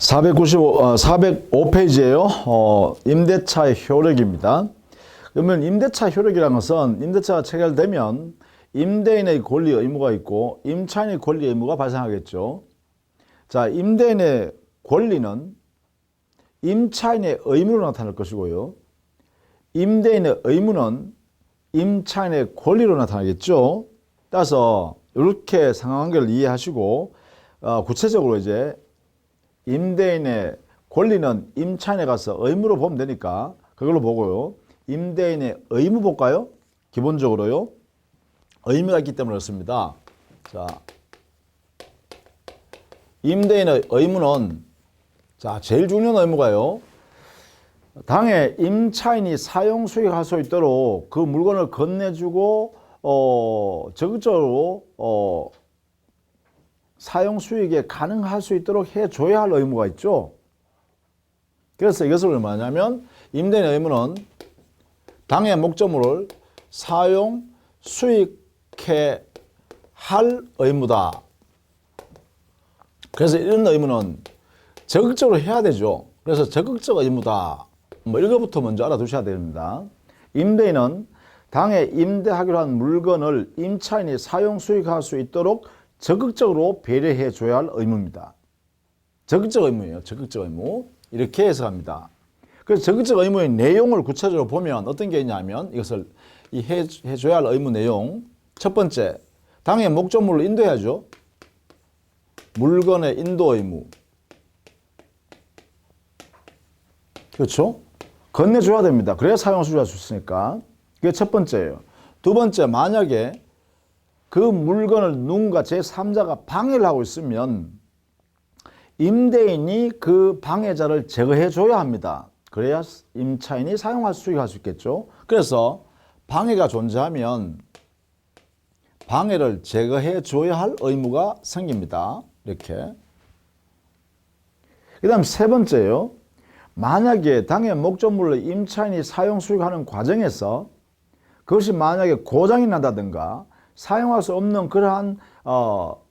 405페이지에요. 임대차의 효력입니다. 그러면 임대차 효력이라는 것은 임대차가 체결되면 임대인의 권리 의무가 있고 임차인의 권리 의무가 발생하겠죠. 자, 임대인의 권리는 임차인의 의무로 나타날 것이고요. 임대인의 의무는 임차인의 권리로 나타나겠죠. 따라서 이렇게 상관관계를 이해하시고 구체적으로 이제 임대인의 권리는 임차인에 가서 의무로 보면 되니까 그걸로 보고요. 임대인의 의무 볼까요? 기본적으로요. 의무가 있기 때문에 그렇습니다. 자, 임대인의 의무는 자, 제일 중요한 의무가요. 당해 임차인이 사용 수익할 수 있도록 그 물건을 건네주고 적극적으로 사용 수익에 가능할 수 있도록 해줘야 할 의무가 있죠. 그래서 이것을 뭐냐면 임대인의 의무는 당해 목적물을 사용 수익해 할 의무다. 그래서 이런 의무는 적극적으로 해야 되죠. 그래서 적극적 의무다. 뭐 이거부터 먼저 알아두셔야 됩니다. 임대인은 당해 임대하기로 한 물건을 임차인이 사용 수익할 수 있도록 적극적으로 배려해 줘야 할 의무입니다. 적극적 의무예요. 적극적 의무. 이렇게 해석합니다. 그래서 적극적 의무의 내용을 구체적으로 보면 어떤 게 있냐면 이것을 해줘야 할 의무 내용. 첫 번째, 당해 목적물을 인도해야죠. 물건의 인도 의무. 그렇죠? 건네줘야 됩니다. 그래야 사용 수익할 수 있으니까. 그게 첫 번째예요. 두 번째, 만약에 그 물건을 누군가 제3자가 방해를 하고 있으면 임대인이 그 방해자를 제거해 줘야 합니다. 그래야 임차인이 사용할 수 있겠죠. 그래서 방해가 존재하면 방해를 제거해 줘야 할 의무가 생깁니다. 이렇게. 그 다음 세 번째요. 만약에 당해 목적물을 임차인이 사용 수익하는 과정에서 그것이 만약에 고장이 난다든가 사용할 수 없는 그러한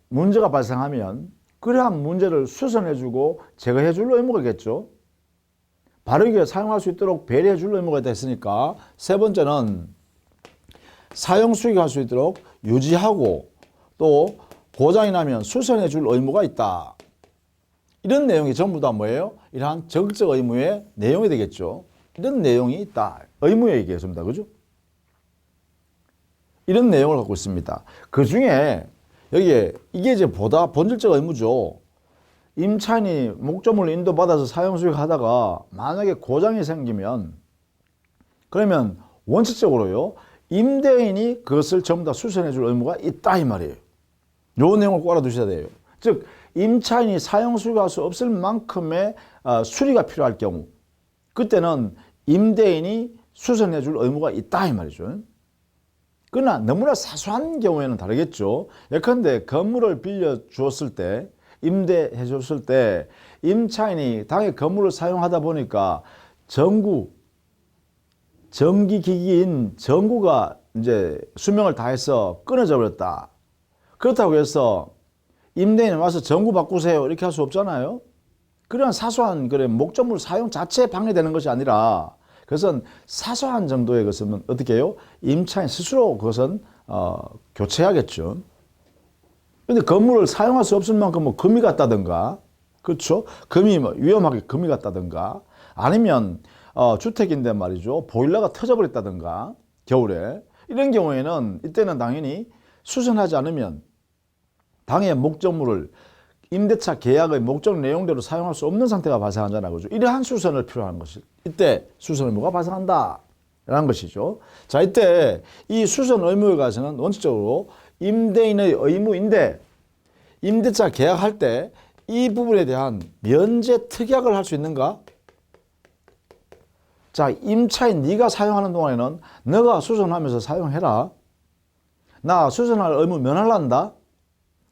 문제가 발생하면 그러한 문제를 수선해주고 제거해줄 의무가 있겠죠. 바르게 사용할 수 있도록 배려해줄 의무가 있으니까 세 번째는 사용 수익할 수 있도록 유지하고 또 고장이 나면 수선해줄 의무가 있다. 이런 내용이 전부 다 뭐예요? 이러한 적극적 의무의 내용이 되겠죠. 이런 내용이 있다. 의무에 얘기했습니다. 그죠? 이런 내용을 갖고 있습니다. 그 중에 여기에 이게 이제 보다 본질적 의무죠. 임차인이 목적물을 인도받아서 사용 수익하다가 만약에 고장이 생기면 그러면 원칙적으로요. 임대인이 그것을 전부 다 수선해 줄 의무가 있다 이 말이에요. 요 내용을 꼭 알아두셔야 돼요. 즉 임차인이 사용 수익할 수 없을 만큼의 수리가 필요할 경우 그때는 임대인이 수선해 줄 의무가 있다 이 말이죠. 그러나 너무나 사소한 경우에는 다르겠죠. 예컨대 건물을 빌려주었을 때 임대해 줬을 때 임차인이 당해 건물을 사용하다 보니까 전기기기인 전구가 이제 수명을 다해서 끊어져 버렸다. 그렇다고 해서 임대인이 와서 전구 바꾸세요 이렇게 할 수 없잖아요. 그런 사소한 목적물 사용 자체에 방해되는 것이 아니라 그것은 사소한 정도의 것은 어떻게 해요? 임차인 스스로 그것은 교체하겠죠. 그런데 건물을 사용할 수 없을 만큼 뭐 금이 갔다든가, 그렇죠? 금이 뭐 위험하게 금이 갔다든가, 아니면 주택인데 말이죠, 보일러가 터져버렸다든가, 겨울에 이런 경우에는 이때는 당연히 수선하지 않으면 당해 목적물을 임대차 계약의 목적 내용대로 사용할 수 없는 상태가 발생하잖아요. 그죠? 이러한 수선을 필요한 것이 이때 수선 의무가 발생한다. 라는 것이죠. 자, 이때 이 수선 의무에 관해서는 원칙적으로 임대인의 의무인데 임대차 계약할 때 이 부분에 대한 면제 특약을 할 수 있는가? 자, 임차인 네가 사용하는 동안에는 너가 수선하면서 사용해라. 나 수선할 의무 면할란다.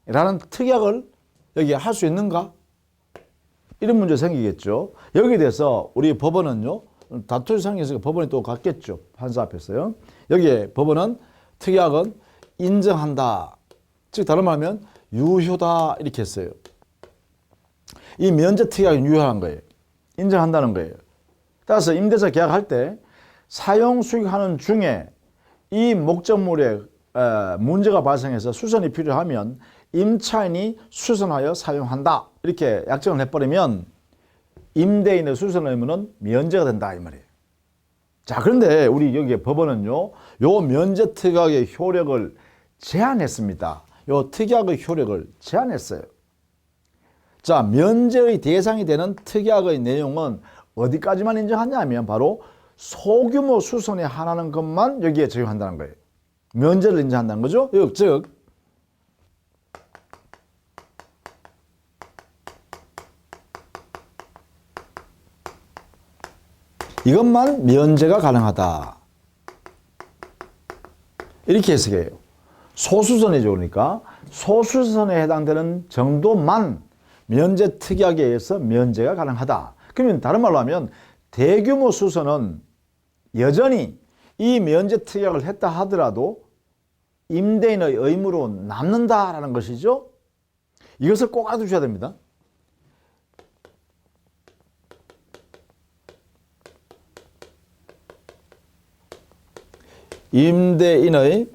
라는 특약을 여기 할 수 있는가? 이런 문제 생기겠죠. 여기에 대해서 우리 법원은요, 다투 생기니까 법원이 또 갖겠죠. 판사 앞에서요. 여기에 법원은 특약은 인정한다. 즉, 다른 말하면 유효다. 이렇게 했어요. 이 면제 특약이 유효한 거예요. 인정한다는 거예요. 따라서 임대차 계약할 때 사용 수익하는 중에 이 목적물에 문제가 발생해서 수선이 필요하면 임차인이 수선하여 사용한다. 이렇게 약정을 해버리면 임대인의 수선 의무는 면제가 된다 이 말이에요. 자, 그런데 우리 여기 법원은요, 요 면제 특약의 효력을 제한했습니다. 요 특약의 효력을 제한했어요. 자, 면제의 대상이 되는 특약의 내용은 어디까지만 인정하냐면 바로 소규모 수선에 한하는 것만 여기에 적용한다는 거예요. 면제를 인정한다는 거죠. 즉 이것만 면제가 가능하다. 이렇게 해석해요. 소수선이죠. 그러니까 소수선에 해당되는 정도만 면제 특약에 의해서 면제가 가능하다. 그러면 다른 말로 하면 대규모 수선은 여전히 이 면제 특약을 했다 하더라도 임대인의 의무로 남는다라는 것이죠. 이것을 꼭 알아두셔야 됩니다. 임대인의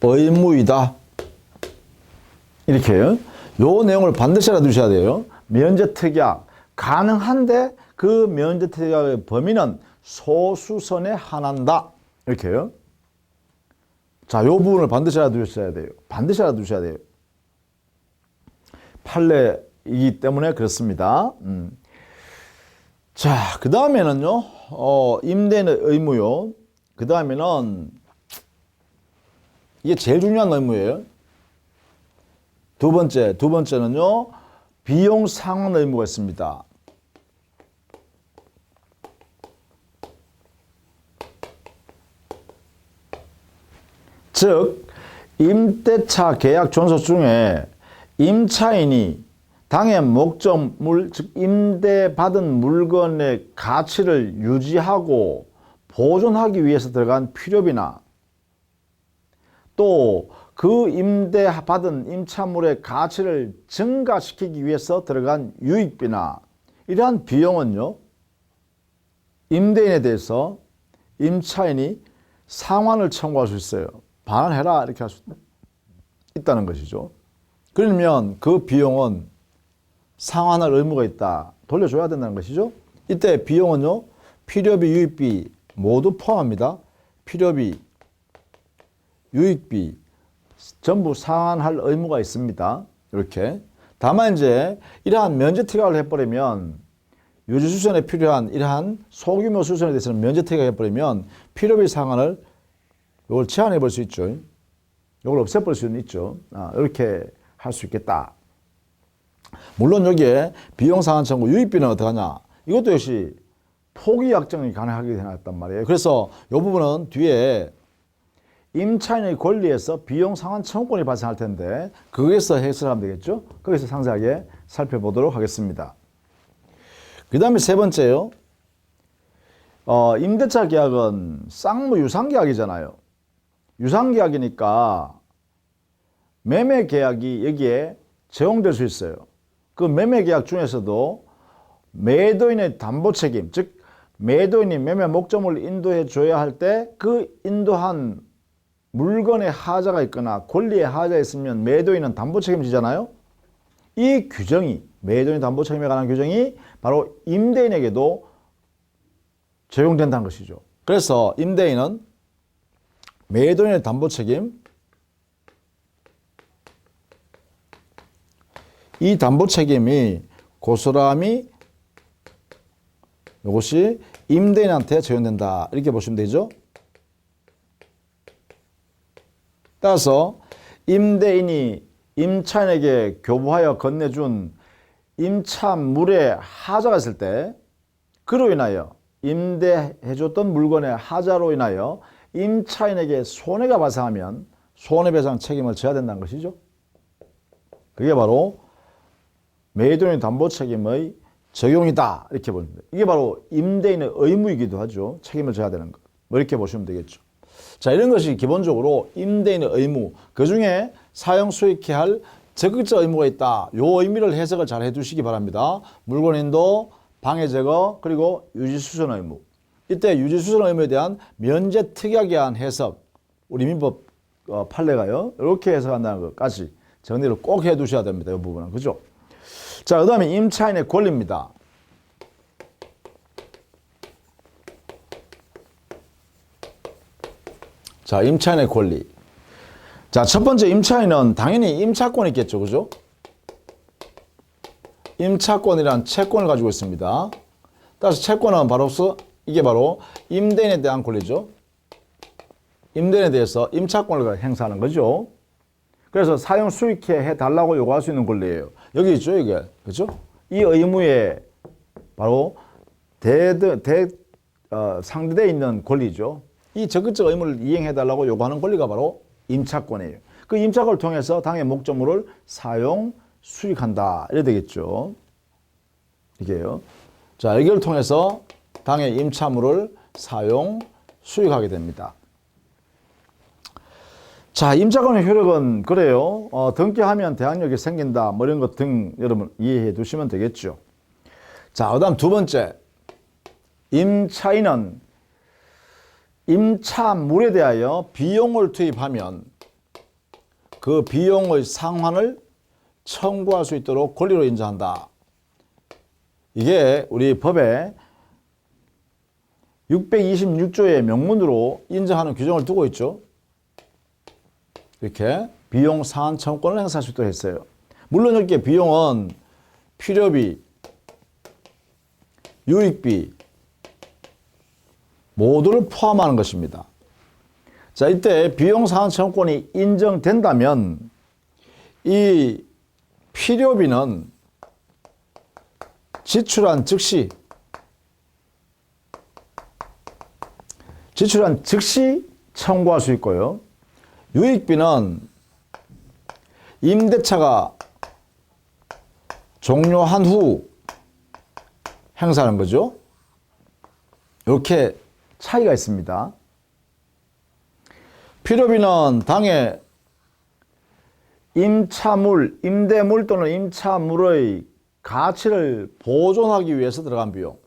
의무이다. 이렇게요. 요 내용을 반드시 알아두셔야 돼요. 면제 특약 가능한데 그 면제 특약의 범위는 소수선에 한한다. 이렇게요. 자, 요 부분을 반드시 알아두셔야 돼요. 반드시 알아두셔야 돼요. 판례이기 때문에 그렇습니다. 자, 그 다음에는요, 임대인의 의무요. 그 다음에는 이게 제일 중요한 의무예요. 두 번째는요, 비용 상환 의무가 있습니다. 즉, 임대차 계약 존속 중에 임차인이 당해 목적물, 즉 임대받은 물건의 가치를 유지하고 보존하기 위해서 들어간 필요비나 또 그 임대받은 임차물의 가치를 증가시키기 위해서 들어간 유익비나 이러한 비용은요, 임대인에 대해서 임차인이 상환을 청구할 수 있어요. 반환해라 이렇게 할 수 있다는 것이죠. 그러면 그 비용은 상환할 의무가 있다. 돌려줘야 된다는 것이죠. 이때 비용은요, 필요비, 유익비 모두 포함합니다. 필요비, 유익비 전부 상환할 의무가 있습니다. 이렇게. 다만 이제 이러한 면제 특약을 해버리면 유지 수선에 필요한 이러한 소규모 수선에 대해서는 면제 특약을 해버리면 필요비 상환을 이걸 제한해 볼 수 있죠. 이걸 없애버릴 수는 있죠. 이렇게 할 수 있겠다. 물론 여기에 비용 상환 청구 유익비는 어떻게 하냐. 이것도 역시 포기 약정이 가능하게 되었단 말이에요. 그래서 이 부분은 뒤에 임차인의 권리에서 비용 상환 청구권이 발생할 텐데 거기에서 해설하면 되겠죠. 거기서 상세하게 살펴보도록 하겠습니다. 그 다음에 세 번째요. 임대차 계약은 쌍무 유상계약이잖아요. 유상계약이니까 매매계약이 여기에 적용될 수 있어요. 그 매매계약 중에서도 매도인의 담보책임, 즉 매도인이 매매 목적물을 인도해 줘야 할 때 그 인도한 물건에 하자가 있거나 권리에 하자가 있으면 매도인은 담보책임을 지잖아요. 이 규정이, 매도인 담보책임에 관한 규정이 바로 임대인에게도 적용된다는 것이죠. 그래서 임대인은 매도인의 담보책임, 이 담보책임이 고스란히 이것이 임대인한테 적용된다. 이렇게 보시면 되죠. 따라서 임대인이 임차인에게 교부하여 건네준 임차물에 하자가 있을 때 그로 인하여 임대해줬던 물건의 하자로 인하여 임차인에게 손해가 발생하면 손해배상 책임을 져야 된다는 것이죠. 그게 바로 매도인 담보책임의 적용이다. 이렇게 보면 돼요. 이게 바로 임대인의 의무이기도 하죠. 책임을 져야 되는 것. 뭐 이렇게 보시면 되겠죠. 자, 이런 것이 기본적으로 임대인의 의무, 그 중에 사용 수익해야 할 적극적 의무가 있다. 요 의미를 해석을 잘 해두시기 바랍니다. 물건 인도, 방해 제거, 그리고 유지 수선 의무. 이때 유지 수선 의무에 대한 면제 특약에 대한 해석, 우리 민법 판례가요. 이렇게 해석한다는 것까지 정리를 꼭 해두셔야 됩니다. 이 부분은. 그죠? 자, 그 다음에 임차인의 권리입니다. 자, 임차인의 권리. 자, 첫 번째 임차인은 당연히 임차권이 있겠죠. 그죠? 임차권이란 채권을 가지고 있습니다. 따라서 채권은 바로서 이게 바로 임대인에 대한 권리죠. 임대인에 대해서 임차권을 행사하는 거죠. 그래서 사용 수익해 해달라고 요구할 수 있는 권리예요. 여기 있죠, 이게. 그죠? 이 의무에 바로 상대되어 있는 권리죠. 이 적극적 의무를 이행해달라고 요구하는 권리가 바로 임차권이에요. 그 임차권을 통해서 당의 목적물을 사용, 수익한다. 이래 되겠죠. 이게요. 자, 여기를 통해서 당의 임차물을 사용, 수익하게 됩니다. 자, 임차권의 효력은 그래요. 등기하면 대항력이 생긴다. 뭐 이런 것 등 여러분 이해해 두시면 되겠죠. 자, 그 다음 두 번째. 임차인은 임차물에 대하여 비용을 투입하면 그 비용의 상환을 청구할 수 있도록 권리로 인정한다. 이게 우리 법에 626조의 명문으로 인정하는 규정을 두고 있죠. 이렇게 비용 상환 청구권을 행사할 수 있도록 했어요. 물론 이렇게 비용은 필요비, 유익비 모두를 포함하는 것입니다. 자, 이때 비용 상환 청구권이 인정된다면 이 필요비는 지출한 즉시 청구할 수 있고요. 유익비는 임대차가 종료한 후 행사하는 거죠. 이렇게 차이가 있습니다. 필요비는 당의 임대물 또는 임차물의 가치를 보존하기 위해서 들어간 비용.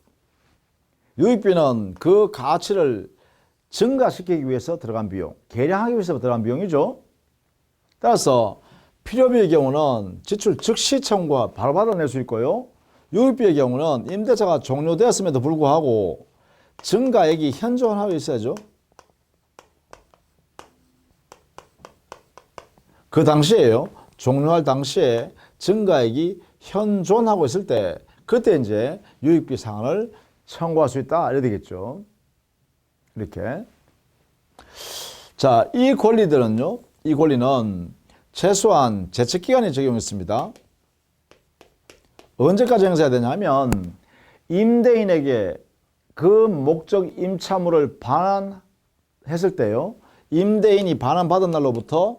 유익비는 그 가치를 증가시키기 위해서 들어간 비용, 개량하기 위해서 들어간 비용이죠. 따라서 필요비의 경우는 지출 즉시 청구가 바로 받아낼 수 있고요. 유익비의 경우는 임대차가 종료되었음에도 불구하고 증가액이 현존하고 있어야죠. 그 당시에요. 종료할 당시에 증가액이 현존하고 있을 때 그때 이제 유익비 상환을 청구할 수 있다. 이래 되겠죠. 이렇게. 자, 이 권리들은요. 이 권리는 최소한 제척기간이 적용했습니다. 언제까지 행사해야 되냐면 임대인에게 그 목적 임차물을 반환했을 때요. 임대인이 반환받은 날로부터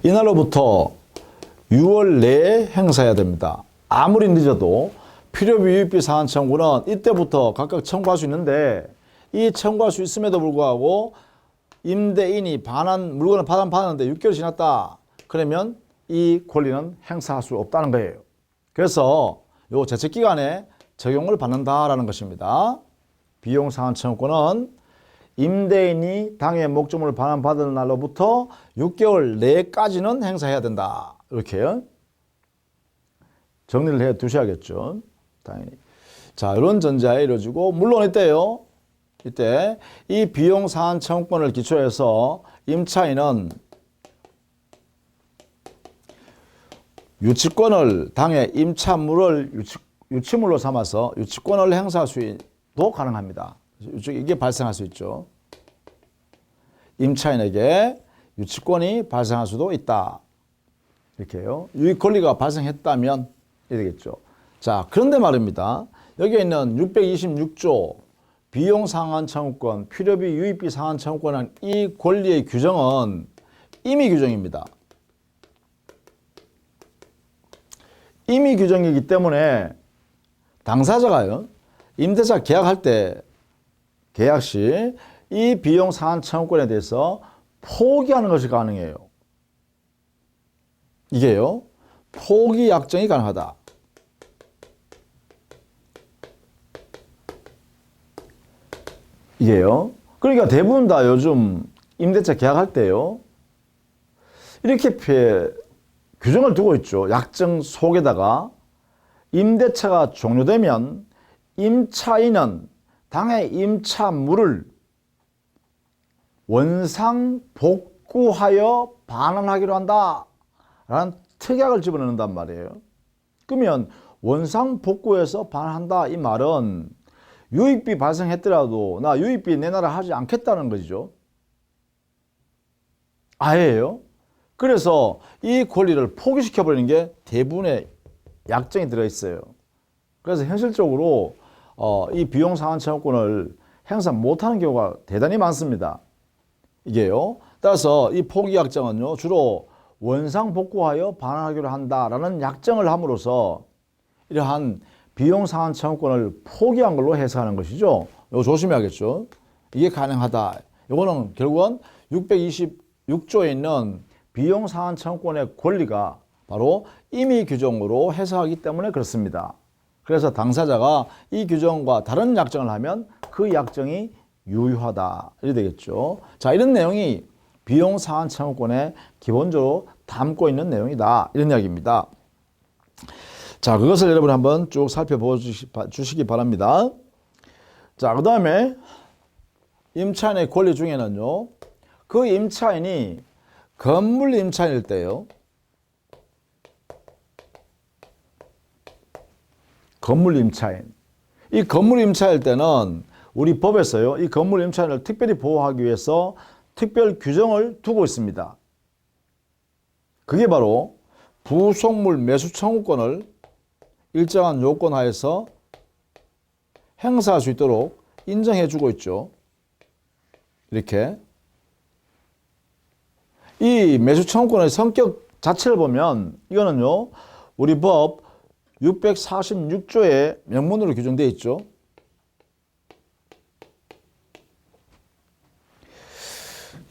이날로부터 6월 내에 행사해야 됩니다. 아무리 늦어도 필요비 유익비 상환 청구는 이때부터 각각 청구할 수 있는데 이 청구할 수 있음에도 불구하고 임대인이 물건을 받았는데 6개월 지났다. 그러면 이 권리는 행사할 수 없다는 거예요. 그래서 요 제척기간에 적용을 받는다라는 것입니다. 비용 상환 청구권은 임대인이 당의 목적물을 반환받은 날로부터 6개월 내까지는 행사해야 된다. 이렇게 정리를 해 두셔야겠죠. 당연히. 자, 이런 전제하에 이루어지고, 물론 이때 이 비용 상환 청구권을 기초해서 임차인은 유치권을 당의 임차물을 유치물로 삼아서 유치권을 행사할 수도 가능합니다. 이게 발생할 수 있죠. 임차인에게 유치권이 발생할 수도 있다. 이렇게요. 유익 권리가 발생했다면 이렇게 되겠죠. 자, 그런데 말입니다. 여기에 있는 626조 비용 상환 청구권, 필요비 유익비 상환 청구권은 이 권리의 규정은 임의 규정입니다. 임의 규정이기 때문에 당사자가요, 임대차 계약할 때 계약 시 이 비용 상환 청구권에 대해서 포기하는 것이 가능해요. 이게요. 포기 약정이 가능하다. 이게요. 그러니까 대부분 다 요즘 임대차 계약할 때요. 이렇게 규정을 두고 있죠. 약정 속에다가 임대차가 종료되면 임차인은 당해 임차물을 원상 복구하여 반환하기로 한다 라는 특약을 집어넣는단 말이에요. 그러면 원상 복구해서 반환한다 이 말은 유익비 발생했더라도 나 유익비 내놔라 하지 않겠다는 거죠. 아예요. 그래서 이 권리를 포기시켜버리는 게 대부분의 약정이 들어있어요. 그래서 현실적으로 이 비용 상환 청구권을 행사 못하는 경우가 대단히 많습니다. 이게요. 따라서 이 포기 약정은요, 주로 원상 복구하여 반환하기로 한다라는 약정을 함으로써 이러한 비용 상환 청구권을 포기한 걸로 해석하는 것이죠. 이거 조심해야겠죠. 이게 가능하다. 이거는 결국은 626조에 있는 비용 상환 청구권의 권리가 바로 임의 규정으로 해석하기 때문에 그렇습니다. 그래서 당사자가 이 규정과 다른 약정을 하면 그 약정이 유효하다. 이래 되겠죠. 자, 이런 내용이 비용 상환 청구권에 기본적으로 담고 있는 내용이다. 이런 이야기입니다. 자, 그것을 여러분 한번 쭉 살펴보시기 바랍니다. 자, 그 다음에 임차인의 권리 중에는요, 그 임차인이 건물 임차인일 때요. 건물 임차인. 이 건물 임차일 때는 우리 법에서요, 이 건물 임차인을 특별히 보호하기 위해서 특별 규정을 두고 있습니다. 그게 바로 부속물 매수 청구권을 일정한 요건 하에서 행사할 수 있도록 인정해 주고 있죠. 이렇게. 이 매수 청구권의 성격 자체를 보면 이거는요, 우리 법 646조의 명문으로 규정되어 있죠.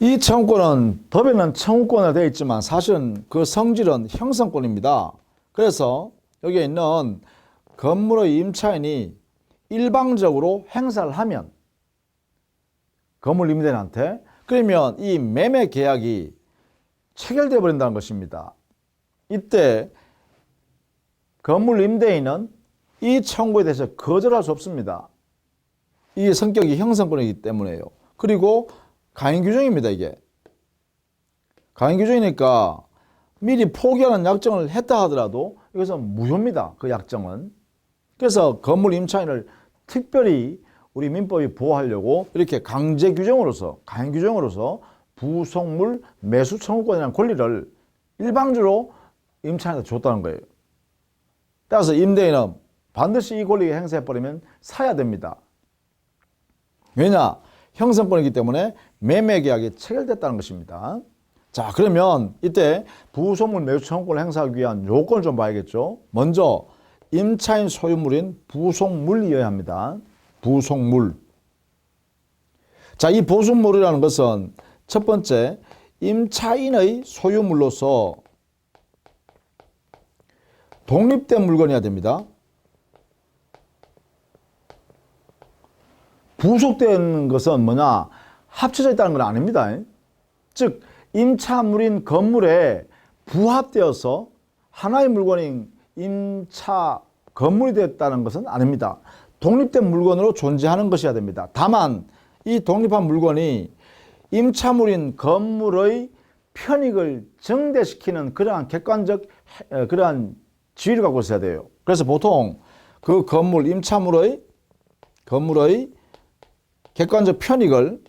이 청구권은 법에는 청구권으로 되어 있지만 사실은 그 성질은 형성권입니다. 그래서 여기에 있는 건물의 임차인이 일방적으로 행사를 하면 건물 임대인한테 그러면 이 매매 계약이 체결되어 버린다는 것입니다. 이때 건물 임대인은 이 청구에 대해서 거절할 수 없습니다. 이 성격이 형성권이기 때문에요. 그리고 강행 규정입니다, 이게. 강행 규정이니까 미리 포기하는 약정을 했다 하더라도 이것은 무효입니다, 그 약정은. 그래서 건물 임차인을 특별히 우리 민법이 보호하려고 이렇게 강제 규정으로서, 강행 규정으로서 부속물 매수 청구권이라는 권리를 일방적으로 임차인한테 줬다는 거예요. 따라서 임대인은 반드시 이 권리를 행사해버리면 사야 됩니다. 왜냐? 형성권이기 때문에 매매계약이 체결됐다는 것입니다. 자, 그러면 이때 부속물 매수 청구권을 행사하기 위한 요건을 좀 봐야겠죠. 먼저 임차인 소유물인 부속물이어야 합니다. 부속물. 자, 이 부속물이라는 것은 첫 번째 임차인의 소유물로서 독립된 물건이어야 됩니다. 부속된 것은 뭐냐? 합쳐져 있다는 건 아닙니다. 즉 임차물인 건물에 부합되어서 하나의 물건인 임차 건물이 되었다는 것은 아닙니다. 독립된 물건으로 존재하는 것이어야 됩니다. 다만 이 독립한 물건이 임차물인 건물의 편익을 증대시키는 그러한 객관적 그러한 지위를 갖고 있어야 돼요. 그래서 보통 그 건물 임차물의 건물의 객관적 편익을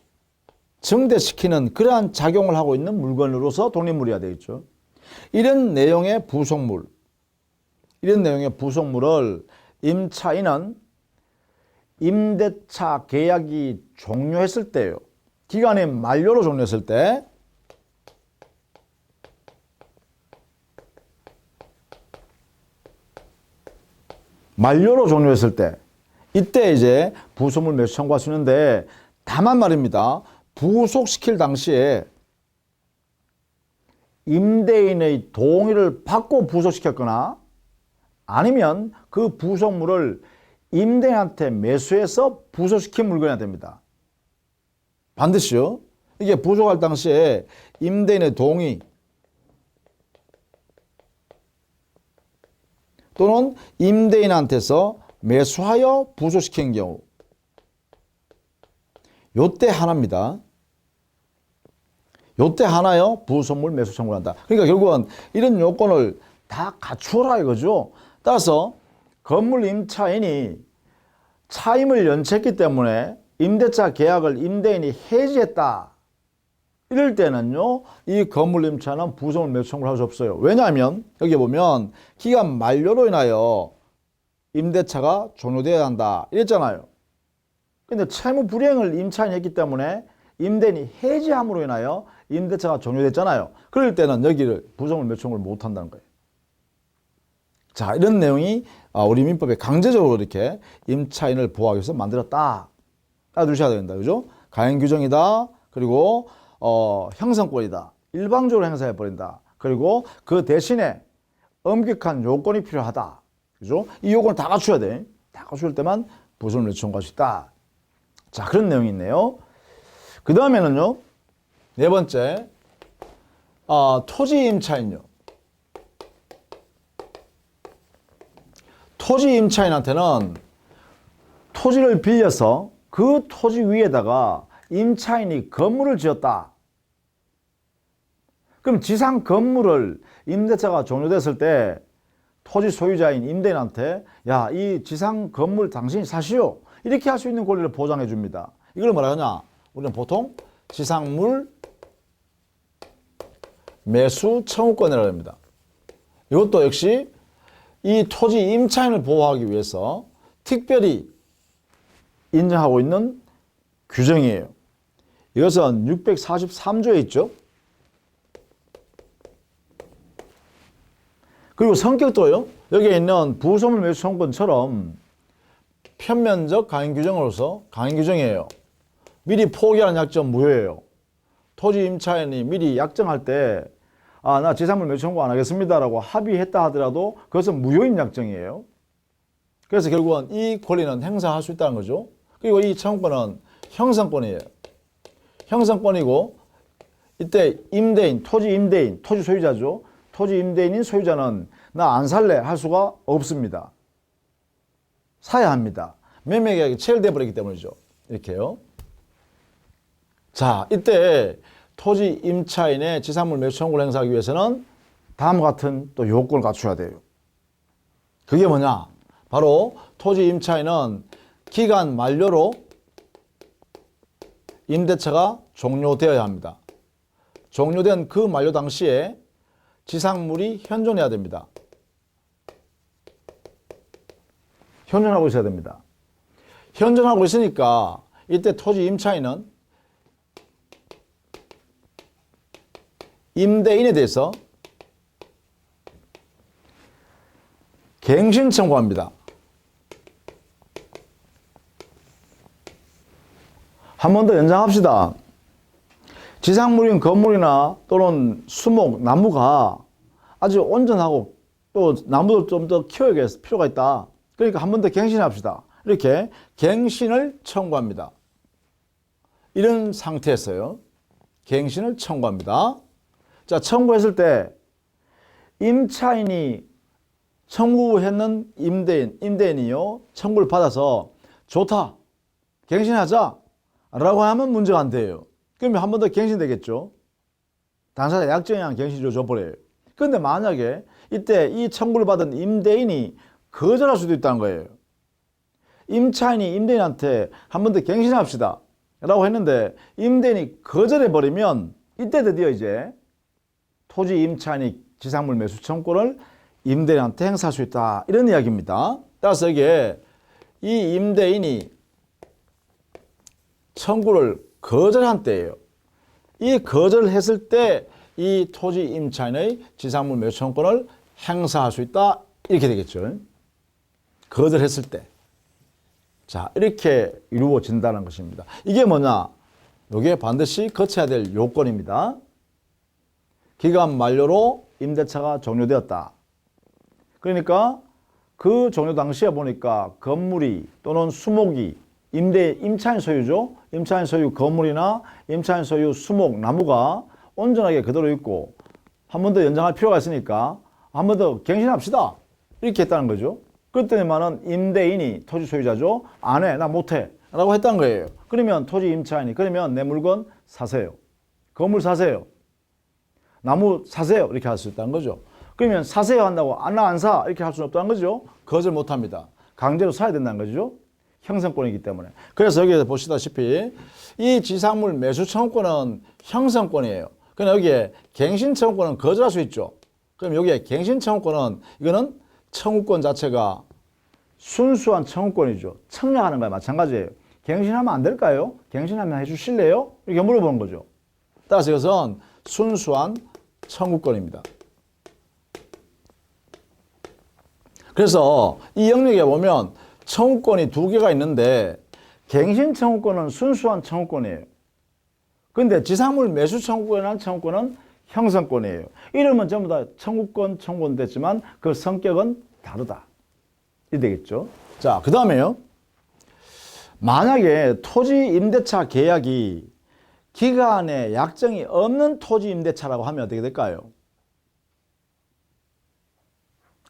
증대시키는 그러한 작용을 하고 있는 물건으로서 독립물이어야 되겠죠. 이런 내용의 부속물, 이런 내용의 부속물을 임차인은 임대차 계약이 종료했을 때요. 기간이 만료로 종료했을 때 만료로 종료했을 때 이때 이제 부속물 매수 청구할 수 있는데 다만 말입니다. 부속시킬 당시에 임대인의 동의를 받고 부속시켰거나 아니면 그 부속물을 임대인한테 매수해서 부속시킨 물건이 됩니다. 반드시요. 이게 부속할 당시에 임대인의 동의 또는 임대인한테서 매수하여 부속시킨 경우 요때 하나입니다. 요때 하나요 부속물 매수 청구를 한다. 그러니까 결국은 이런 요건을 다 갖추어라 이거죠. 따라서 건물 임차인이 차임을 연체했기 때문에 임대차 계약을 임대인이 해지했다. 이럴 때는요, 이 건물 임차는 부속물 매수 청구를 할 수 없어요. 왜냐하면 여기 보면 기간 만료로 인하여 임대차가 종료되어야 한다. 이랬잖아요. 근데 채무 불이행을 임차인이 했기 때문에 임대인이 해지함으로 인하여 임대차가 종료됐잖아요. 그럴 때는 여기를 부속물 매수 청구를 못 한다는 거예요. 자, 이런 내용이 우리 민법에 강제적으로 이렇게 임차인을 보호하기 위해서 만들었다. 알아두셔야 된다. 그죠? 가행 규정이다. 그리고 형성권이다. 일방적으로 행사해버린다. 그리고 그 대신에 엄격한 요건이 필요하다. 그죠? 이 요건을 다 갖춰야 돼. 다 갖출 때만 부속물 매수 청구할 수 있다. 자, 그런 내용이 있네요. 그 다음에는요, 네 번째, 토지 임차인요. 토지 임차인한테는 토지를 빌려서 그 토지 위에다가 임차인이 건물을 지었다. 그럼 지상 건물을 임대차가 종료됐을 때 토지 소유자인 임대인한테 야, 이 지상 건물 당신이 사시오. 이렇게 할 수 있는 권리를 보장해 줍니다. 이걸 뭐라 하냐? 우리는 보통 지상물 매수 청구권이라고 합니다. 이것도 역시 이 토지 임차인을 보호하기 위해서 특별히 인정하고 있는 규정이에요. 이것은 643조에 있죠. 그리고 성격도요. 여기에 있는 부속물 매수 청구권처럼 편면적 강행 규정으로서 강행 규정이에요. 미리 포기하는 약정 무효예요. 토지 임차인이 미리 약정할 때 나 지상물 매수 청구 안 하겠습니다라고 합의했다 하더라도 그것은 무효인 약정이에요. 그래서 결국은 이 권리는 행사할 수 있다는 거죠. 그리고 이 청구권은 형성권이에요. 형성권이고 이때 임대인, 토지 임대인, 토지 소유자죠. 토지 임대인인 소유자는 나 안 살래 할 수가 없습니다. 사야 합니다. 매매계약이 체결돼 버리기 때문이죠. 이렇게요. 자, 이때 토지 임차인의 지상물 매수 청구를 행사하기 위해서는 다음과 같은 또 요건을 갖춰야 돼요. 그게 뭐냐? 바로 토지 임차인은 기간 만료로 임대차가 종료되어야 합니다. 종료된 그 만료 당시에 지상물이 현존해야 됩니다. 현존하고 있어야 됩니다. 현존하고 있으니까 이때 토지 임차인은 임대인에 대해서 갱신 청구합니다. 한 번 더 연장합시다. 지상물인 건물이나 또는 수목, 나무가 아주 온전하고 또 나무도 좀 더 키워야 될 필요가 있다. 그러니까 한 번 더 갱신합시다. 이렇게 갱신을 청구합니다. 이런 상태에서요. 갱신을 청구합니다. 자, 청구했을 때 임차인이 청구했는 임대인이요. 청구를 받아서 좋다. 갱신하자. 라고 하면 문제가 안 돼요. 그러면 한 번 더 갱신되겠죠. 당사자 약정에 의한 갱신을 줘버려요. 그런데 만약에 이때 이 청구를 받은 임대인이 거절할 수도 있다는 거예요. 임차인이 임대인한테 한 번 더 갱신합시다. 라고 했는데 임대인이 거절해버리면 이때 드디어 이제 토지 임차인이 지상물 매수 청구를 임대인한테 행사할 수 있다. 이런 이야기입니다. 따라서 이게 이 임대인이 청구를 거절한 때예요. 이 거절을 했을 때 이 토지 임차인의 지상물 매수 청구권을 행사할 수 있다. 이렇게 되겠죠. 거절했을 때. 자, 이렇게 이루어진다는 것입니다. 이게 뭐냐? 이게 반드시 거쳐야 될 요건입니다. 기간 만료로 임대차가 종료되었다. 그러니까 그 종료 당시에 보니까 건물이 또는 수목이 임차인 소유죠. 임차인 소유 건물이나 임차인 소유 수목, 나무가 온전하게 그대로 있고 한 번 더 연장할 필요가 있으니까 한 번 더 갱신합시다. 이렇게 했다는 거죠. 그랬더니만은 임대인이 토지 소유자죠. 안 해, 나 못해 라고 했다는 거예요. 그러면 토지 임차인이 그러면 내 물건 사세요. 건물 사세요. 나무 사세요. 이렇게 할 수 있다는 거죠. 그러면 사세요 한다고 나 안 사 이렇게 할 수는 없다는 거죠. 거절 못합니다. 강제로 사야 된다는 거죠. 형성권이기 때문에. 그래서 여기에 보시다시피 이 지상물 매수 청구권은 형성권이에요. 그럼 여기에 갱신 청구권은 거절할 수 있죠. 그럼 여기에 갱신 청구권은 이거는 청구권 자체가 순수한 청구권이죠. 청약하는 거야 마찬가지예요. 갱신하면 안 될까요? 갱신하면 해주실래요? 이렇게 물어보는 거죠. 따라서 이것은 순수한 청구권입니다. 그래서 이 영역에 보면 청구권이 두 개가 있는데 갱신 청구권은 순수한 청구권이에요. 근데 지상물 매수 청구권이라는 청구권은 형성권이에요. 이름은 전부 다 청구권, 청구권 됐지만 그 성격은 다르다. 이 되겠죠. 자, 그 다음에요. 만약에 토지 임대차 계약이 기간에 약정이 없는 토지 임대차라고 하면 어떻게 될까요?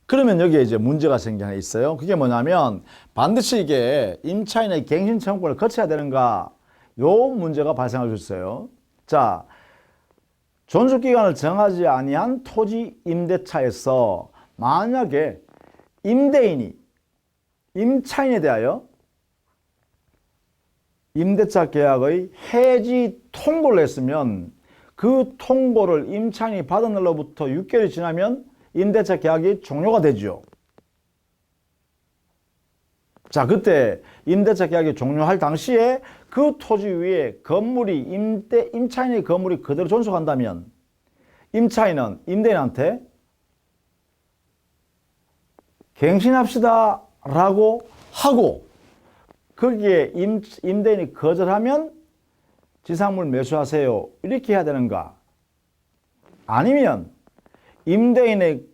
그러면 여기에 이제 문제가 생겨 있어요. 그게 뭐냐면 반드시 이게 임차인의 갱신 청구권을 거쳐야 되는가? 요 문제가 발생할 수 있어요. 자, 존속기간을 정하지 아니한 토지 임대차에서 만약에 임대인이 임차인에 대하여 임대차 계약의 해지 통보를 했으면 그 통보를 임차인이 받은 날로부터 6개월이 지나면 임대차 계약이 종료가 되죠. 자, 그때 임대차 계약이 종료할 당시에 그 토지 위에 건물이 임차인의 건물이 그대로 존속한다면 임차인은 임대인한테 갱신합시다 라고 하고 거기에 임대인이 거절하면 지상물 매수하세요 이렇게 해야 되는가? 아니면 임대인의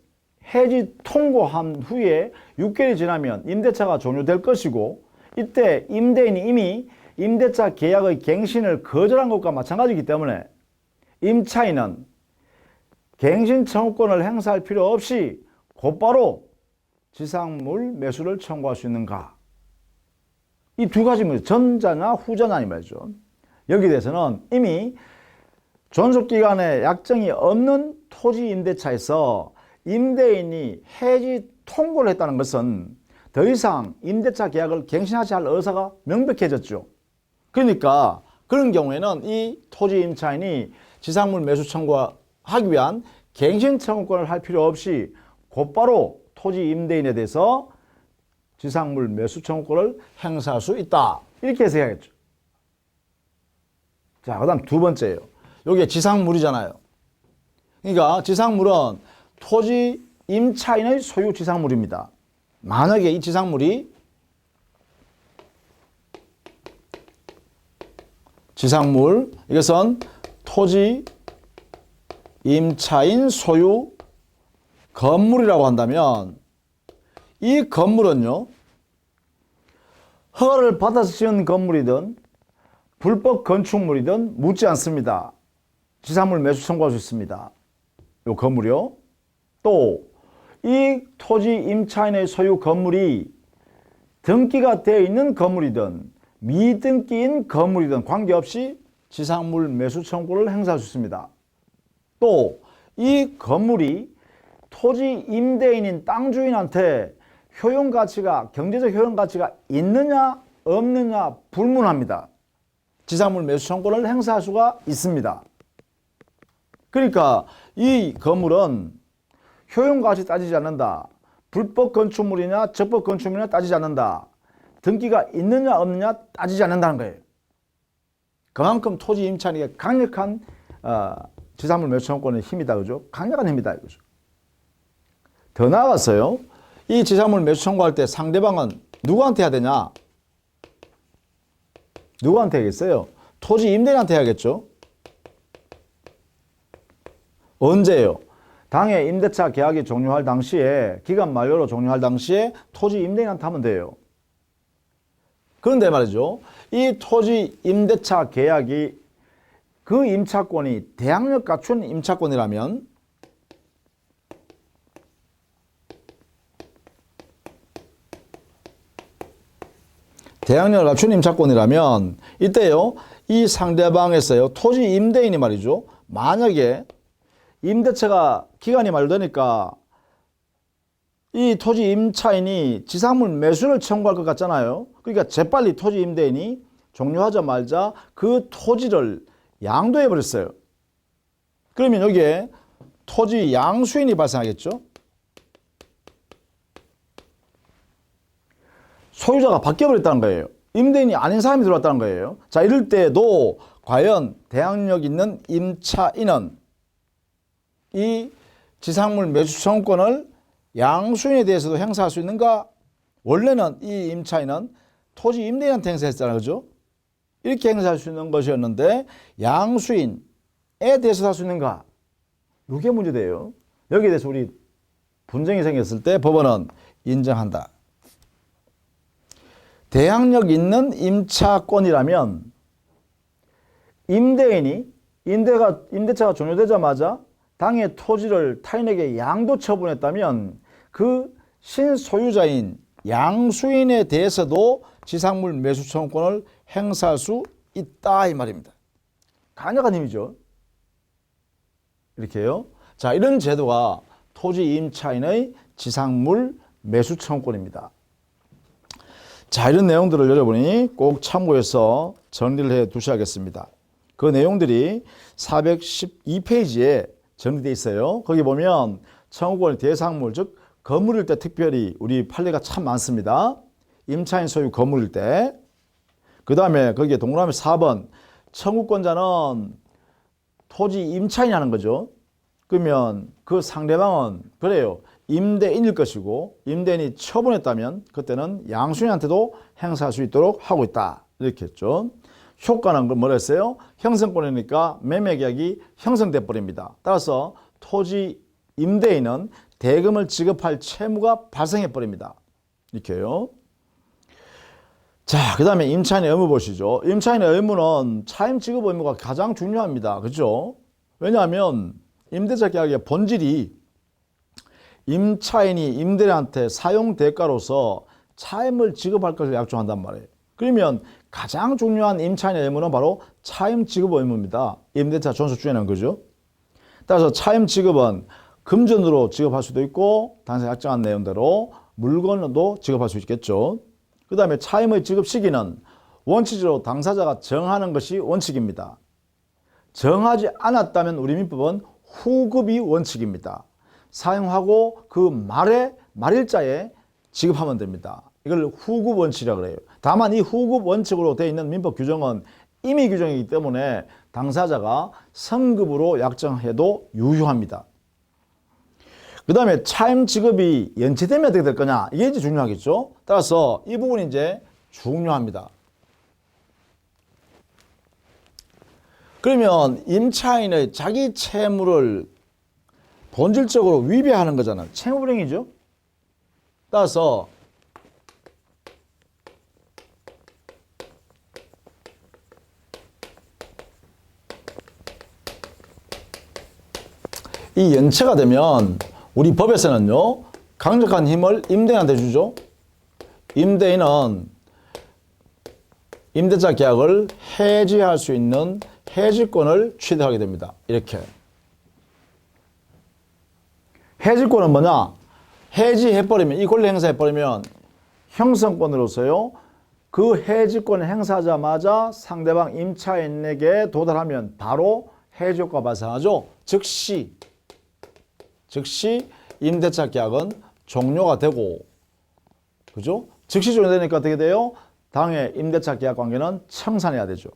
해지 통고한 후에 6개월이 지나면 임대차가 종료될 것이고 이때 임대인이 이미 임대차 계약의 갱신을 거절한 것과 마찬가지이기 때문에 임차인은 갱신 청구권을 행사할 필요 없이 곧바로 지상물 매수를 청구할 수 있는가? 이 두 가지 문제, 전자냐 후자냐 이 말이죠. 여기에 대해서는 이미 존속기간에 약정이 없는 토지 임대차에서 임대인이 해지 통고를 했다는 것은 더 이상 임대차 계약을 갱신하지 않을 의사가 명백해졌죠. 그러니까 그런 경우에는 이 토지 임차인이 지상물 매수 청구하기 위한 갱신 청구권을 할 필요 없이 곧바로 토지 임대인에 대해서 지상물 매수 청구권을 행사할 수 있다. 이렇게 해석해야겠죠. 자, 그 다음 두 번째예요. 여기에 지상물이잖아요. 그러니까 지상물은 토지 임차인의 소유 지상물입니다. 만약에 이 지상물이 지상물, 이것은 토지 임차인 소유 건물이라고 한다면 이 건물은요, 허가를 받아서 지은 건물이든 불법 건축물이든 묻지 않습니다. 지상물 매수 청구할 수 있습니다. 이 건물이요. 또 이 토지 임차인의 소유 건물이 등기가 되어 있는 건물이든 미등기인 건물이든 관계없이 지상물 매수 청구를 행사할 수 있습니다. 또 이 건물이 토지 임대인인 땅 주인한테 효용가치가, 경제적 효용가치가 있느냐 없느냐 불문합니다. 지상물 매수 청구를 행사할 수가 있습니다. 그러니까 이 건물은 효용가치 따지지 않는다. 불법 건축물이냐 적법 건축물이냐 따지지 않는다. 등기가 있느냐 없느냐 따지지 않는다는 거예요. 그만큼 토지 임차인에게 강력한 지상물 매수 청구권의 힘이다. 그죠? 강력한 힘이다. 이거죠. 더 나아가서요. 이 지상물 매수 청구할 때 상대방은 누구한테 해야 되냐? 누구한테 하겠어요? 토지 임대인한테 해야겠죠. 언제요? 당해 임대차 계약이 종료할 당시에, 기간 만료로 종료할 당시에 토지 임대인한테 하면 돼요. 그런데 말이죠. 이 토지 임대차 계약이 그 임차권이 대항력 갖춘 임차권이라면 대항력을 갖춘 임차권이라면 이때요. 이 상대방에서요. 토지 임대인이 말이죠. 만약에 임대차가 기간이 만료되니까 이 토지 임차인이 지상물 매수를 청구할 것 같잖아요. 그러니까 재빨리 토지 임대인이 종료하자마자 그 토지를 양도해 버렸어요. 그러면 여기에 토지 양수인이 발생하겠죠. 소유자가 바뀌어버렸다는 거예요. 임대인이 아닌 사람이 들어왔다는 거예요. 자, 이럴 때도 과연 대항력 있는 임차인은 이 지상물 매수 청구권을 양수인에 대해서도 행사할 수 있는가? 원래는 이 임차인은 토지 임대인한테 행사했잖아요. 그죠? 이렇게 행사할 수 있는 것이었는데 양수인에 대해서 할 수 있는가? 이게 문제돼요. 여기에 대해서 우리 분쟁이 생겼을 때 법원은 인정한다. 대항력 있는 임차권이라면 임대인이 임대차가 종료되자마자 당의 토지를 타인에게 양도 처분했다면 그 신소유자인 양수인에 대해서도 지상물 매수 청구권을 행사할 수 있다 이 말입니다. 강력한 힘이죠. 이렇게요. 자, 이런 제도가 토지 임차인의 지상물 매수 청구권입니다. 자, 이런 내용들을 여러분이 꼭 참고해서 정리를 해 두셔야겠습니다. 그 내용들이 412페이지에 정리되어 있어요. 거기 보면 청구권의 대상물, 즉 건물일 때 특별히 우리 판례가 참 많습니다. 임차인 소유 건물일 때. 그 다음에 거기에 동그라미 4번 청구권자는 토지 임차인이 하는 거죠. 그러면 그 상대방은 그래요. 임대인일 것이고 임대인이 처분했다면 그때는 양수인한테도 행사할 수 있도록 하고 있다. 이렇게 했죠. 효과는 뭐라 했어요? 형성권이니까 매매계약이 형성돼 버립니다. 따라서 토지 임대인은 대금을 지급할 채무가 발생해 버립니다. 이렇게요. 자, 그 다음에 임차인의 의무 보시죠. 임차인의 의무는 차임 지급 의무가 가장 중요합니다. 그렇죠? 왜냐하면 임대차 계약의 본질이 임차인이 임대인한테 사용 대가로서 차임을 지급할 것을 약정한단 말이에요. 그러면 가장 중요한 임차인의 의무는 바로 차임 지급 의무입니다. 임대차 존속주의라는 거죠. 따라서 차임 지급은 금전으로 지급할 수도 있고 당사자 약정한 내용대로 물건으로도 지급할 수 있겠죠. 그 다음에 차임의 지급 시기는 원칙적으로 당사자가 정하는 것이 원칙입니다. 정하지 않았다면 우리 민법은 후급이 원칙입니다. 사용하고 그 말일자에 지급하면 됩니다. 이걸 후급 원칙이라고 그래요. 다만 이 후급 원칙으로 되어 있는 민법 규정은 임의 규정이기 때문에 당사자가 성급으로 약정해도 유효합니다. 그 다음에 차임 지급이 연체되면 어떻게 될 거냐? 이게 이제 중요하겠죠. 따라서 이 부분이 이제 중요합니다. 그러면 임차인의 자기 채무를 본질적으로 위배하는 거잖아요. 채무불이행이죠. 따라서 이 연체가 되면 우리 법에서는요, 강력한 힘을 임대인한테 주죠. 임대인은 임대차 계약을 해지할 수 있는 해지권을 취득하게 됩니다. 이렇게. 해지권은 뭐냐? 해지해버리면, 이 권리 행사해버리면 형성권으로서요, 그 해지권을 행사하자마자 상대방 임차인에게 도달하면 바로 해지효과가 발생하죠. 즉시 임대차 계약은 종료가 되고, 그죠? 즉시 종료되니까 어떻게 돼요? 당해 임대차 계약 관계는 청산해야 되죠.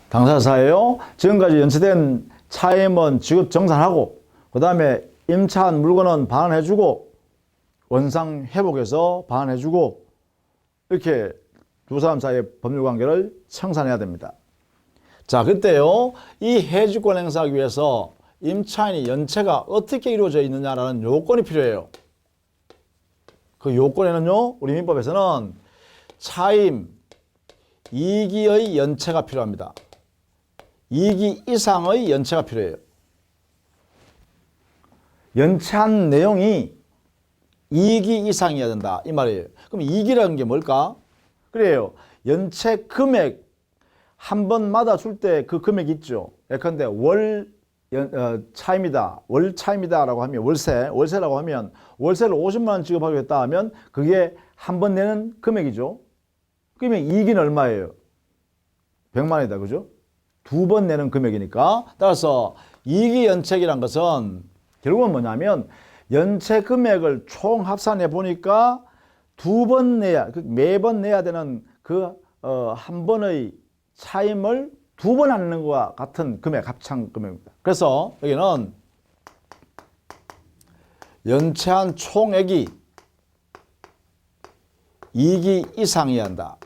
당사자사예요. 지금까지 연체된 차임은 지급 정산하고, 그 다음에 임차한 물건은 반환해주고, 원상 회복해서 반환해주고 이렇게 두 사람 사이의 법률관계를 청산해야 됩니다. 자, 그때요, 이 해지권 행사하기 위해서 임차인이 연체가 어떻게 이루어져 있느냐라는 요건이 필요해요. 그 요건에는요, 우리 민법에서는 차임 2기의 연체가 필요합니다. 2기 이상의 연체가 필요해요. 연체한 내용이 2기 이상이어야 된다 이 말이에요. 그럼 2기라는 게 뭘까? 그래요. 연체 금액 한 번마다 줄 때 그 금액 있죠. 예컨대 차임이다, 월 차임이다라고 하면 월세라고 하면 월세를 50만 원 지급하겠다 하면 그게 한 번 내는 금액이죠. 그러면 2기는 얼마예요? 100만 원이다, 그죠? 두 번 내는 금액이니까. 따라서 2기 연체기란 것은 결국은 뭐냐면 연체 금액을 총 합산해 보니까 두 번 내야, 매번 내야 되는 한 번의 차임을 두 번 하는 것과 같은 금액, 합창 금액입니다. 그래서 여기는 연체한 총액이 2기 이상이어야 한다.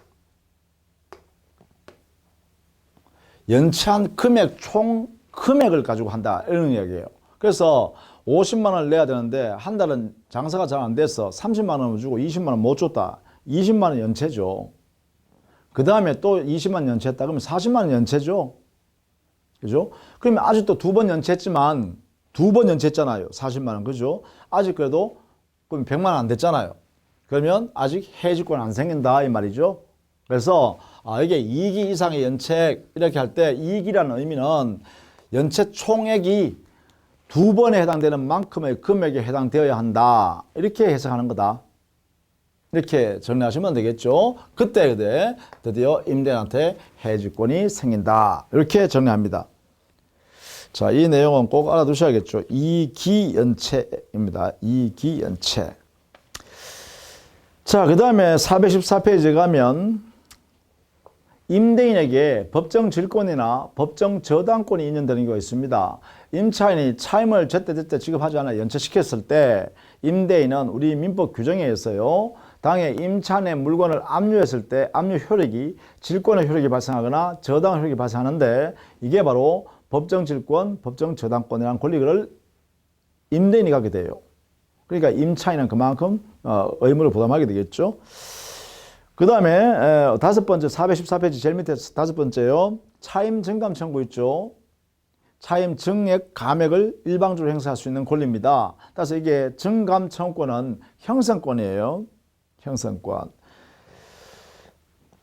연체한 금액, 총 금액을 가지고 한다. 이런 이야기예요. 그래서 50만 원을 내야 되는데 한 달은 장사가 잘 안 돼서 30만 원을 주고 20만 원 못 줬다. 20만 원 연체죠. 그 다음에 또 20만 원 연체했다. 그러면 40만 원 연체죠. 그죠? 그러면 아직도 두 번 연체했지만 두 번 연체했잖아요. 40만 원. 그죠? 아직 그래도 그럼 100만 원 안 됐잖아요. 그러면 아직 해지권 안 생긴다 이 말이죠. 그래서 이게 2기 이상의 연책 이렇게 할 때 2기라는 의미는 연체 총액이 두 번에 해당되는 만큼의 금액에 해당되어야 한다. 이렇게 해석하는 거다. 이렇게 정리하시면 되겠죠. 그때 드디어 임대인한테 해지권이 생긴다. 이렇게 정리합니다. 자, 이 내용은 꼭 알아두셔야겠죠. 2기 연체입니다. 2기 연체. 자, 그 다음에 414페이지에 가면 임대인에게 법정 질권이나 법정 저당권이 인정되는 경우가 있습니다. 임차인이 차임을 제때제때 지급하지 않아 연체시켰을 때 임대인은 우리 민법 규정에 의해서요, 당해 임차인의 물건을 압류했을 때 압류 효력이 질권의 효력이 발생하거나 저당 효력이 발생하는데 이게 바로 법정 질권, 법정 저당권이라는 권리를 임대인이 갖게 돼요. 그러니까 임차인은 그만큼 의무를 부담하게 되겠죠. 그 다음에 다섯 번째 414페이지 제일 밑에 다섯 번째요. 차임 증감 청구 있죠. 차임 증액 감액을 일방적으로 행사할 수 있는 권리입니다. 따라서 이게 증감 청구권은 형성권이에요. 형성권.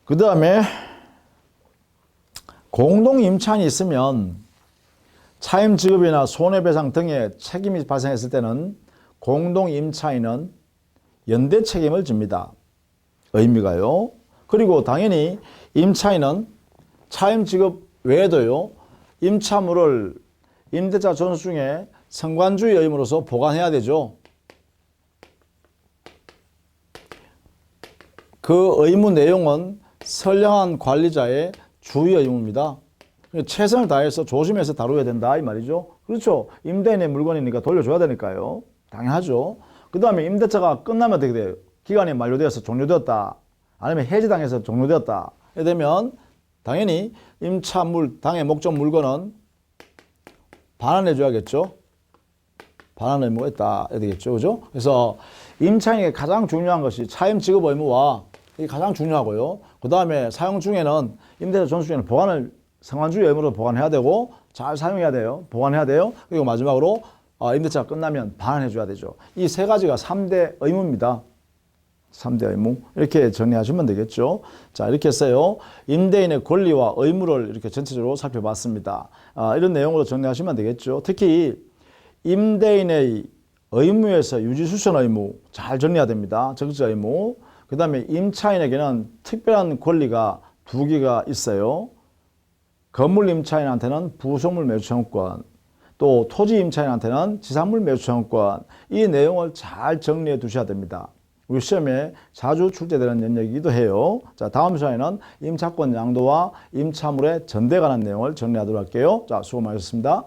그 다음에 공동 임차인이 있으면 차임 지급이나 손해배상 등의 책임이 발생했을 때는 공동 임차인은 연대 책임을 집니다. 의미가요. 그리고 당연히 임차인은 차임 지급 외에도요, 임차물을 임대차 전수 중에 선관주의 의무로서 보관해야 되죠. 그 의무 내용은 선량한 관리자의 주의 의무입니다. 최선을 다해서 조심해서 다뤄야 된다 이 말이죠. 그렇죠. 임대인의 물건이니까 돌려줘야 되니까요. 당연하죠. 그 다음에 임대차가 끝나면 어떻게 돼요? 기간이 만료되어서 종료되었다. 아니면 해지당해서 종료되었다. 이렇게 되면 당연히 임차물, 당의 목적 물건은 반환해 줘야겠죠. 반환 의무가 있다. 이렇게 되겠죠. 그죠? 그래서 임차인에게 가장 중요한 것이 차임 지급 의무와 이게 가장 중요하고요. 그 다음에 사용 중에는 임대차 전수 중에는 보관을 상환주의 의무로 보관해야 되고 잘 사용해야 돼요. 보관해야 돼요. 그리고 마지막으로 임대차가 끝나면 반환해 줘야 되죠. 이 세 가지가 3대 의무입니다. 3대 의무. 이렇게 정리하시면 되겠죠. 자, 이렇게 해서요. 임대인의 권리와 의무를 이렇게 전체적으로 살펴봤습니다. 이런 내용으로 정리하시면 되겠죠. 특히 임대인의 의무에서 유지수선 의무 잘 정리해야 됩니다. 적재 의무. 그 다음에 임차인에게는 특별한 권리가 두 개가 있어요. 건물 임차인한테는 부속물 매수 청구권, 또 토지 임차인한테는 지상물 매수 청구권. 이 내용을 잘 정리해 두셔야 됩니다. 우리 시험에 자주 출제되는 영역이기도 해요. 자, 다음 시간에는 임차권 양도와 임차물의 전대에 관한 내용을 정리하도록 할게요. 자, 수고 많으셨습니다.